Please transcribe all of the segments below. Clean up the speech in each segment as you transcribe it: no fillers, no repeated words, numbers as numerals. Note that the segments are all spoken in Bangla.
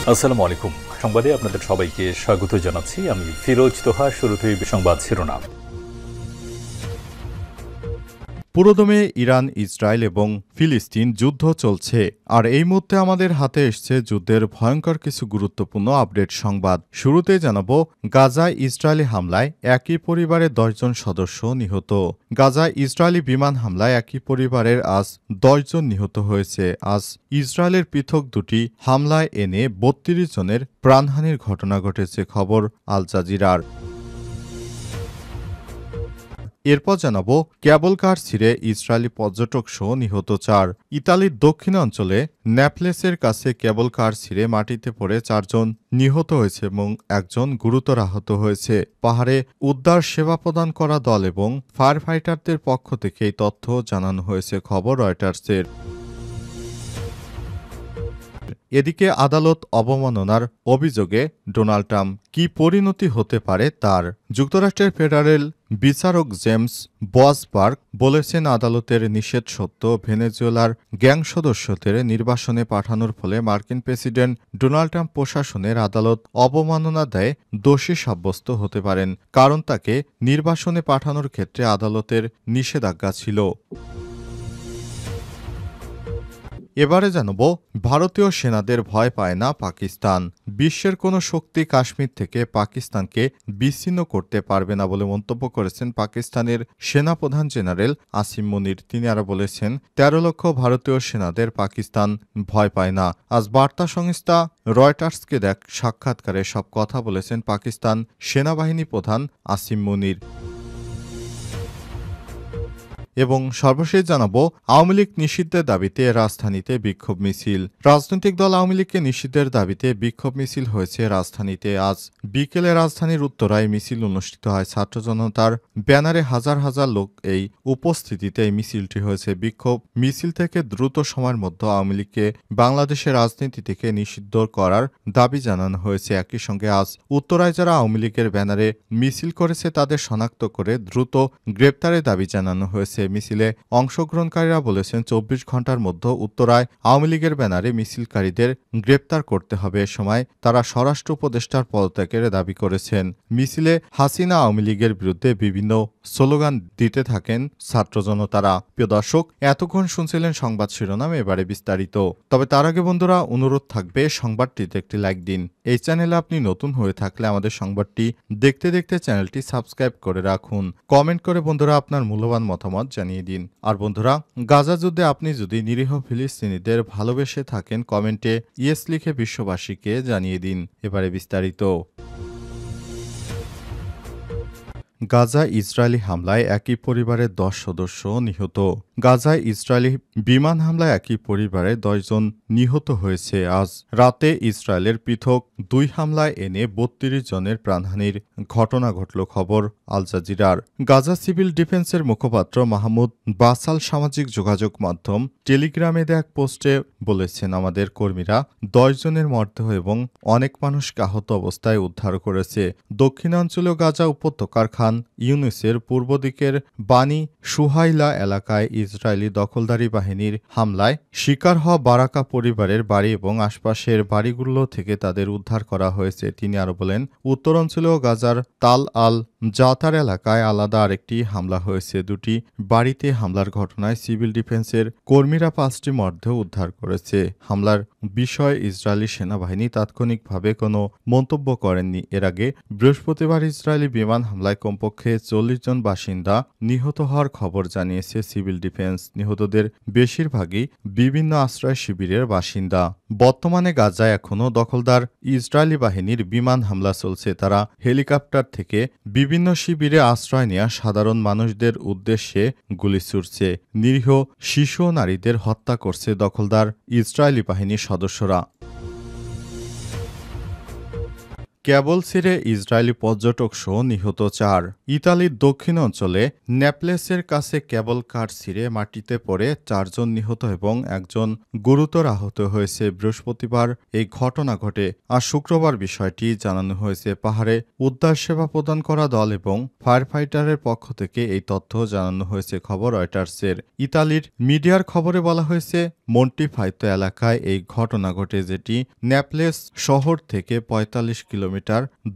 আসসালামু আলাইকুম। সংবাদে আপনাদের সবাইকে স্বাগত জানাচ্ছি। আমি ফিরোজ তোহা। শুরুতেই সংবাদ শিরোনাম। পুরোদমে ইরান, ইসরায়েল এবং ফিলিস্তিন যুদ্ধ চলছে, আর এই মুহূর্তে আমাদের হাতে এসছে যুদ্ধের ভয়ঙ্কর কিছু গুরুত্বপূর্ণ আপডেট সংবাদ। শুরুতে জানাবো, গাজায় ইসরায়েলি হামলায় একই পরিবারের 10 জন সদস্য নিহত। গাজায় ইসরায়েলি বিমান হামলায় একই পরিবারের আজ 10 জন নিহত হয়েছে। আজ ইসরায়েলের পৃথক দুটি হামলায় এনে 32 জনের প্রাণহানির ঘটনা ঘটেছে, খবর আল জাজিরার। এরপর জানাবো, কেবল কার ছিঁড়ে ইসরায়েলি পর্যটক সহ নিহত 4। ইতালির দক্ষিণাঞ্চলে ন্যাপলেসের কাছে কেবল কার ছিঁড়ে মাটিতে পড়ে 4 জন নিহত হয়েছে এবং একজন গুরুতর আহত হয়েছে। পাহাড়ে উদ্ধার সেবা প্রদান করা দল এবং ফায়ার ফাইটারদের পক্ষ থেকে এই তথ্য জানানো হয়েছে, খবর রয়টার্সের। এদিকে আদালত অবমাননার অভিযোগে ডোনাল্ড ট্রাম্প কি পরিণতি হতে পারে তার। যুক্তরাষ্ট্রের ফেডারেল বিচারক জেমস বসবার্গ বলেছেন, আদালতের নিষেধ সত্ত্বেও ভেনেজুয়েলার গ্যাং সদস্যদের নির্বাসনে পাঠানোর ফলে মার্কিন প্রেসিডেন্ট ডোনাল্ড ট্রাম্প প্রশাসনের আদালত অবমাননা দেয় দোষী সাব্যস্ত হতে পারেন, কারণ তাকে নির্বাসনে পাঠানোর ক্ষেত্রে আদালতের নিষেধাজ্ঞা ছিল। এবারে জানাবো, ভারতীয় সেনাদের ভয় পায় না পাকিস্তান। বিশ্বের কোনো শক্তি কাশ্মীর থেকে পাকিস্তানকে বিচ্ছিন্ন করতে পারবে না বলে মন্তব্য করেছেন পাকিস্তানের সেনাপ্রধান জেনারেল আসিম মুনির। তিনি আরও বলেছেন, 13 লক্ষ ভারতীয় সেনাদের পাকিস্তান ভয় পায় না। আজ বার্তা সংস্থা রয়টার্সকে সাক্ষাৎকারে সব কথা বলেছেন পাকিস্তান সেনাবাহিনী প্রধান আসিম মুনির। এবং সর্বশেষ জানাবো, আওয়ামী লীগ নিষিদ্ধের দাবিতে রাজধানীতে বিক্ষোভ মিছিল। রাজনৈতিক দল আওয়ামী লীগকে নিষিদ্ধের দাবিতে বিক্ষোভ মিছিল হয়েছে রাজধানীতে। আজ বিকেলে রাজধানীর উত্তরায় মিছিল অনুষ্ঠিত হয়। ছাত্র জনতার ব্যানারে হাজার হাজার লোক এই উপস্থিতিতে এই মিছিলটি হয়েছে। বিক্ষোভ মিছিল থেকে দ্রুত সময়ের মধ্যে আওয়ামী লীগকে বাংলাদেশের রাজনীতি থেকে নিষিদ্ধ করার দাবি জানানো হয়েছে। একই সঙ্গে আজ উত্তরায় যারা আওয়ামী লীগের ব্যানারে মিছিল করেছে তাদের শনাক্ত করে দ্রুত গ্রেপ্তারের দাবি জানানো হয়েছে। মিছিলে অংশগ্রহণকারীরা বলেছেন, 24 ঘন্টার মধ্যে উত্তরায় আওয়ামী লীগের ব্যানারে মিছিলকারীদের গ্রেপ্তার করতে হবে। এ সময় তারা স্বরাষ্ট্র উপদেষ্টার পদত্যাগের দাবি করেছেন। মিছিলে হাসিনা আওয়ামী লীগের বিরুদ্ধে বিভিন্ন স্লোগান দিতে থাকেন ছাত্র জনতারা। প্রিয় দর্শক, এতক্ষণ শুনছিলেন সংবাদ শিরোনাম, এবারে বিস্তারিত। তবে তার আগে বন্ধুরা, অনুরোধ থাকবে সংবাদটিতে একটি লাইক দিন। এই চ্যানেলে আপনি নতুন হয়ে থাকলে আমাদের সংবাদটি দেখতে দেখতে চ্যানেলটি সাবস্ক্রাইব করে রাখুন। কমেন্ট করে বন্ধুরা আপনার মূল্যবান মতামত জানিয়ে দিন। আর বন্ধুরা, গাজা যুদ্ধে আপনি যদি নিরীহ ফিলিস্তিনিদের ভালোবেসে থাকেন, কমেন্টে ইয়েস লিখে বিশ্ববাসীকে জানিয়ে দিন। এবারে বিস্তারিত। গাজায় ইসরায়েলি হামলায় একই পরিবারের 10 সদস্য নিহত। গাজায় ইসরায়েলি বিমান হামলায় একই পরিবারের 10 জন নিহত হয়েছে। আজ রাতে ইসরায়েলের পৃথক 2 হামলায় এনে 32 জনের প্রাণহানির ঘটনা ঘটল, খবর আল জাজিরার। গাজা সিভিল ডিফেন্সের মুখপাত্র মাহমুদ বাসাল সামাজিক যোগাযোগ মাধ্যম টেলিগ্রামে দেয়া এক পোস্টে বলেছেন, আমাদের কর্মীরা 10 জনের মরদেহ এবং অনেক মানুষকে আহত অবস্থায় উদ্ধার করেছে। দক্ষিণাঞ্চলীয় গাজা উপত্যকার খান ইউনুসের পূর্ব দিকের বানি সুহাইলা এলাকায় ইসরায়েলি দখলদারি বাহিনীর হামলায় শিকার হওয়া বারাকা পরিবারের বাড়ি এবং আশপাশের বাড়িগুলো থেকে তাদের উদ্ধার করা হয়েছে। তিনি আরও বলেন, উত্তরাঞ্চলীয় গাজার তাল আল জাতার এলাকায় আলাদা আরেকটি হামলা হয়েছে। দুটি বাড়িতে হামলার ঘটনায় সিভিল ডিফেন্সের কর্মীরা 5টি মরদেহ উদ্ধার করেছে। হামলার বিষয়ে ইসরায়েলি সেনাবাহিনী তাৎক্ষণিকভাবে কোনো মন্তব্য করেননি। এর আগে বৃহস্পতিবার ইসরায়েলি বিমান হামলায় কমপক্ষে 40 জন বাসিন্দা নিহত হওয়ার খবর জানিয়েছে সিভিল ডিফেন্স। নিহতদের বেশিরভাগই বিভিন্ন আশ্রয় শিবিরের বাসিন্দা। বর্তমানে গাজায় এখনও দখলদার ইসরায়েলি বাহিনীর বিমান হামলা চলছে। তারা হেলিকপ্টার থেকে বিভিন্ন শিবিরে আশ্রয় নেওয়া সাধারণ মানুষদের উদ্দেশ্যে গুলি ছুড়ছে। নিরীহ শিশু ও নারীদের হত্যা করছে দখলদার ইসরায়েলি বাহিনীর সদস্যরা। কেবল ছিঁড়ে ইসরায়েলি পর্যটক সহ নিহত ৪। ইতালির দক্ষিণ অঞ্চলে নেপলেসের কাছে কেবল কার ছিঁড়ে মাটিতে পড়ে ৪ জন নিহত এবং একজন গুরুতর আহত হয়েছে। বৃহস্পতিবার এই ঘটনা ঘটে। আর শুক্রবার বিষয়টি জানানো হয়েছে। পাহাড়ে উদ্ধার সেবা প্রদান করা দল এবং ফায়ার ফাইটারের পক্ষ থেকে এই তথ্য জানানো হয়েছে খবর রয়টার্সের। ইতালির মিডিয়ার খবরে বলা হয়েছে মন্টিফাইতো এলাকায় এই ঘটনা ঘটে, যেটি নেপলেস শহর থেকে ৪৫ কিলোমিটার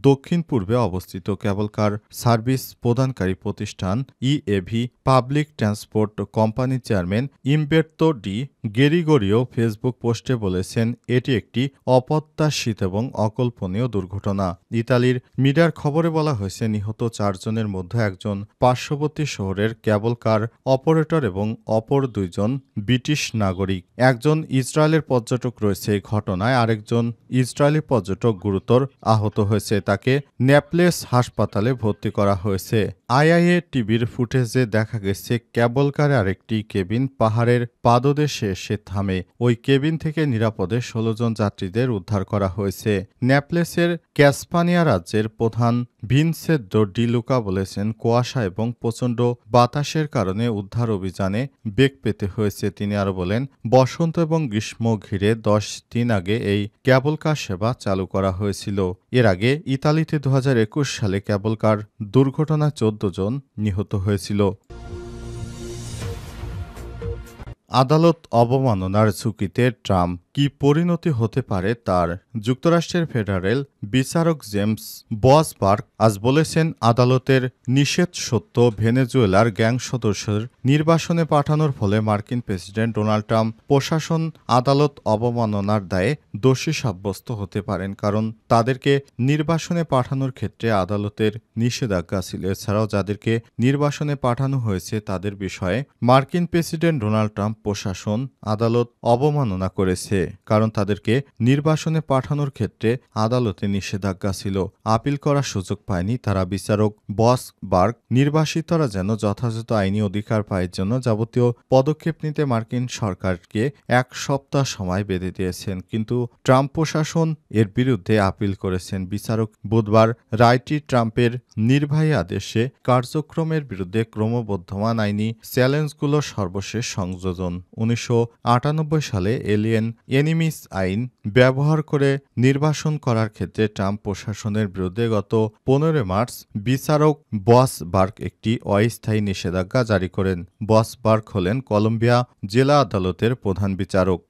দক্ষিণ পূর্বে অবস্থিত। কেবল কার সার্ভিস প্রদানকারী প্রতিষ্ঠান ইএভি পাবলিক ট্রান্সপোর্ট কোম্পানির চেয়ারম্যান ইমবের্তো ডি গেরিগোরিও ফেসবুক পোস্টে বলেছেন, এটি একটি অপ্রত্যাশিত এবং অকল্পনীয় দুর্ঘটনা। ইতালির মিডিয়ার খবরে বলা হয়েছে নিহত ৪ জনের মধ্যে একজন পার্শ্ববর্তী শহরের কেবল কার অপারেটর এবং অপর ২ জন ব্রিটিশ নাগরিক। একজন ইসরায়েলের পর্যটক রয়েছে এই ঘটনায়। আরেকজন ইসরায়েলি পর্যটক গুরুতর আহত হয়েছে। তাকে নেপলেস হাসপাতালে ভর্তি করা হয়েছে। আইআইএ টিভির ফুটেজে দেখা গেছে কেবল কারে আরেকটি কেবিন পাহাড়ের পাদদেশে এসে থামে। ওই কেবিন থেকে নিরাপদে ১৬ জন যাত্রীদের উদ্ধার করা হয়েছে। নেপলেসের ক্যাসপানিয়া রাজ্যের প্রধান ভিনসেন্তো ডি লুকা বলেছেন, কুয়াশা এবং প্রচণ্ড বাতাসের কারণে উদ্ধার অভিযানে বেগ পেতে হয়েছে। তিনি আরও বলেন, বসন্ত এবং গ্রীষ্ম ঘিরে ১০ দিন আগে এই কেবল কার সেবা চালু করা হয়েছিল। এর আগে ইতালিতে ২০২১ সালে কেবল কার দুর্ঘটনায় ১৪ জন নিহত হয়েছিল। আদালত অবমাননার ঝুঁকিতে ট্রাম্প, কি পরিণতি হতে পারে তার? যুক্তরাষ্ট্রের ফেডারেল বিচারক জেমস বসবার্গ আজ বলেছেন, আদালতের নিষেধ সত্য ভেনেজুয়েলার গ্যাং সদস্যের নির্বাসনে পাঠানোর ফলে মার্কিন প্রেসিডেন্ট ডোনাল্ড ট্রাম্প প্রশাসন আদালত অবমাননার দায়ে দোষী সাব্যস্ত হতে পারেন, কারণ তাদেরকে নির্বাসনে পাঠানোর ক্ষেত্রে আদালতের নিষেধাজ্ঞা ছিল। এছাড়াও যাদেরকে নির্বাসনে পাঠানো হয়েছে তাদের বিষয়ে মার্কিন প্রেসিডেন্ট ডোনাল্ড ট্রাম্প প্রশাসন আদালত অবমাননা করেছে, কারণ তাদেরকে নির্বাসনে পাঠানোর ক্ষেত্রে আদালতে নিষেধাজ্ঞা ছিল। আপিল করার সুযোগ পায়নি তারা। বিচারক বসবার্গ নির্বাসিতরা যেন যথাযথ আইনি অধিকার পাওয়ার জন্য যাবতীয় পদক্ষেপ নিতে মার্কিন সরকারকে ১ সপ্তাহ সময় বেঁধে দিয়েছেন, কিন্তু ট্রাম্প প্রশাসন এর বিরুদ্ধে আপিল করেছেন। বিচারক বুধবার রায়টি ট্রাম্পের নির্বাহী আদেশে কার্যক্রমের বিরুদ্ধে ক্রমবর্ধমান আইনি চ্যালেঞ্জগুলোর সর্বশেষ সংযোজন। ১৯৯৮ সালে এলিয়েন এনিমিস আইন ব্যবহার করে নির্বাসন করার ক্ষেত্রে ট্রাম্প প্রশাসনের বিরুদ্ধে গত ১৫ মার্চ বিচারক বসবার্গ একটি অস্থায়ী নিষেধাজ্ঞা জারি করেন। বসবার্গ হলেন কলম্বিয়া জেলা আদালতের প্রধান বিচারক।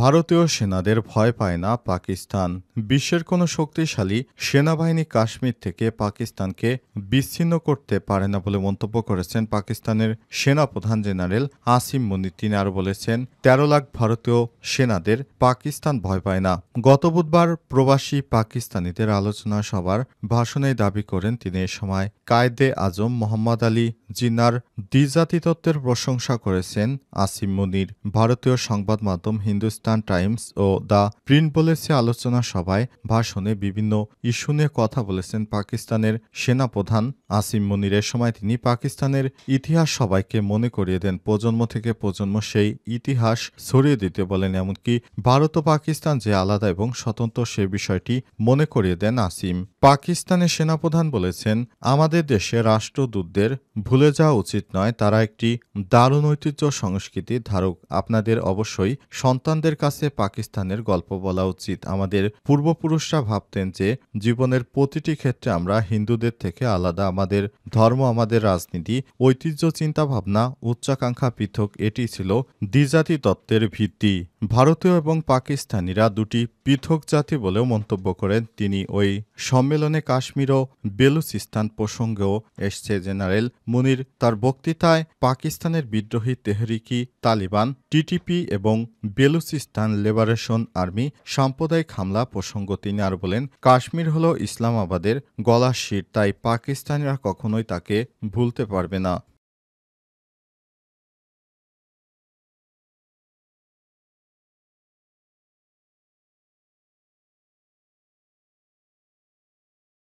ভারতীয় সেনাদের ভয় পায় না পাকিস্তান। বিশ্বের কোনো শক্তিশালী সেনাবাহিনী কাশ্মীর থেকে পাকিস্তানকে বিচ্ছিন্ন করতে পারে না বলে মন্তব্য করেছেন পাকিস্তানের সেনাপ্রধান জেনারেল আসিম মুনির। তিনি আরও বলেছেন, ১৩ লাখ ভারতীয় সেনাদের পাকিস্তান ভয় পায় না। গত বুধবার প্রবাসী পাকিস্তানিদের আলোচনা সভার ভাষণে দাবি করেন তিনি। এ সময় কায়েদে আজম মোহাম্মদ আলী জিন্নার দ্বিজাতি তত্ত্বের প্রশংসা করেছেন আসিম মুনির। ভারতীয় সংবাদ মাধ্যম হিন্দুস্তান টাইমস ও দ্য প্রিন্ট বলেছে, আলোচনা সভায় ভাষণে বিভিন্ন ইস্যু নিয়ে কথা বলেছেন পাকিস্তানের সেনাপ্রধান আসিম মুনির। এর সময় তিনি পাকিস্তানের ইতিহাস সবাইকে মনে করিয়ে দেন, প্রজন্ম থেকে প্রজন্ম সেই ইতিহাস ছড়িয়ে দিতে বলেন। এমনকি ভারত ও পাকিস্তান যে আলাদা এবং স্বতন্ত্র সে বিষয়টি মনে করিয়ে দেন আসিম। পাকিস্তানের সেনাপ্রধান বলেছেন, আমাদের দেশে রাষ্ট্রদূতদের ভুলে যাওয়া উচিত নয়, তারা একটি দারুণ ঐতিহ্য সংস্কৃতির ধারক। আপনাদের অবশ্যই সন্তানদের কাছে পাকিস্তানের গল্প বলা উচিত। আমাদের পূর্বপুরুষরা ভাবতেন যে জীবনের প্রতিটি ক্ষেত্রে আমরা হিন্দুদের থেকে আলাদা। আমাদের ধর্ম, আমাদের রাজনীতি, ঐতিহ্য, চিন্তাভাবনা, উচ্চাকাঙ্ক্ষা পৃথক। এটি ছিল দ্বিজাতি তত্ত্বের ভিত্তি। ভারতীয় এবং পাকিস্তানিরা দুটি পৃথক জাতি বলেও মন্তব্য করেন তিনি। ওই সম্মেলনে কাশ্মীর ও বেলুচিস্তান প্রসঙ্গেও এসছে। জেনারেল মুনির তার বক্তৃতায় পাকিস্তানের বিদ্রোহী তেহরিকি তালিবান টিটিপি এবং বেলুচিস্তান লিবারেশন আর্মি সাম্প্রদায়িক হামলা প্রসঙ্গ তিনি আর বলেন, কাশ্মীর হল ইসলামাবাদের গলার শির, তাই পাকিস্তানিরা কখনোই তাকে ভুলতে পারবে না।